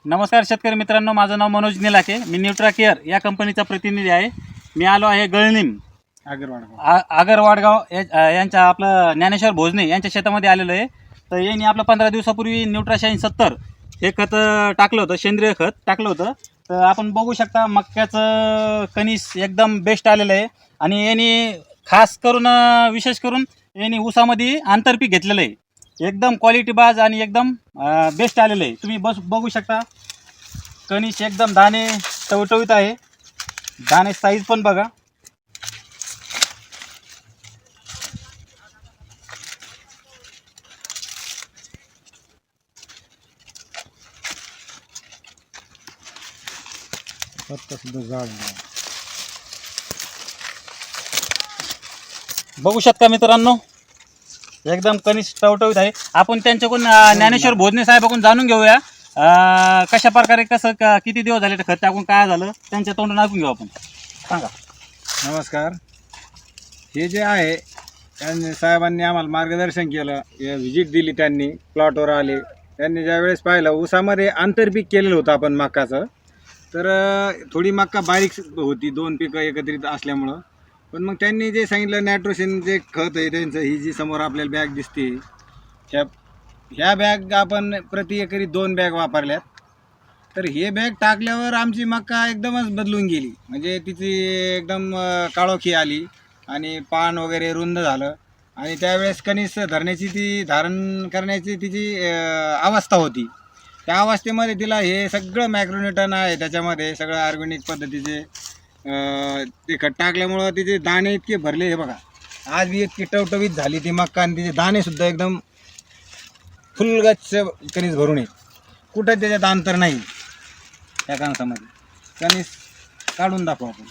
नमस्कार शेतकरी मित्रांनो, माझं नाव मनोज निलाके. मी न्यूट्रा केअर या कंपनीचा प्रतिनिधी आहे. मी आलो आहे गळणीम आगर वाडगाव यांच्या आपलं ज्ञानेश्वर भोजने यांच्या शेतामध्ये आलेलो आहे. तर यांनी आपलं 15 दिवसापूर्वी न्यूट्राशाइन 70 हे खत टाकलं होतं, सेंद्रिय खत टाकलं होतं. तर आपण बघू शकता मक्याचं कणीस एकदम बेस्ट आलेलं आहे. आणि यांनी खास करून विशेष करून यांनी ऊसामध्ये आंतरपीक घेतलेलं आहे. एकदम क्वालिटी बाज आणि एकदम बेस्ट आलेलं आहे. तुम्ही बघू शकता कणीस एकदम दाणे टवटवीत आहे. दाणे साईज पण बघा. बघू शकता मित्रांनो, एकदम कणीस टवटवीत आहे. आपण त्यांच्याकडून ज्ञानेश्वर भोजने साहेबाकडून जाणून घेऊया कशा प्रकारे कसं किती दिवस झाले खत टाकून काय झालं त्यांच्या तोंडून ऐकून घेऊ आपण. सांगा. नमस्कार. हे जे आहे त्यांनी साहेबांनी आम्हाला मार्गदर्शन केलं, व्हिजिट दिली, त्यांनी प्लॉटवर आले. त्यांनी ज्यावेळेस पाहिलं ऊसामध्ये आंतरपीक केलेलं होतं आपण मकाचं, तर थोडी मका बारीक होती 2 पिकं एकत्रित असल्यामुळं. पण मग त्यांनी जे सांगितलं नायट्रोजन जे खत आहे त्यांचं, ही जी समोर आपल्याला बॅग दिसते ह्या बॅग आपण प्रति एकरी 2 बॅग वापरल्यात. तर हे बॅग टाकल्यावर आमची मका एकदमच बदलून गेली. म्हणजे तिची एकदम काळोखी आली आणि पान वगैरे रुंद झालं. आणि त्यावेळेस कणीस धारण करण्याची तिची अवस्था होती. त्या अवस्थेमध्ये तिला हे सगळं मॅक्रोन्यूटन आहे त्याच्यामध्ये, सगळं ऑर्गॅनिक पद्धतीचे ते खत टाकल्यामुळं तिचे दाणे इतके भरले. हे बघा, आज बी इतकी टवटवीत झाली ती मक्का आणि तिचे दाणेसुद्धा एकदम फुलगच्छ कणीस भरून आहे. कुठं त्याच्यात अंतर नाही. त्या कणसामध्ये कणीस काढून दाखवू आपण.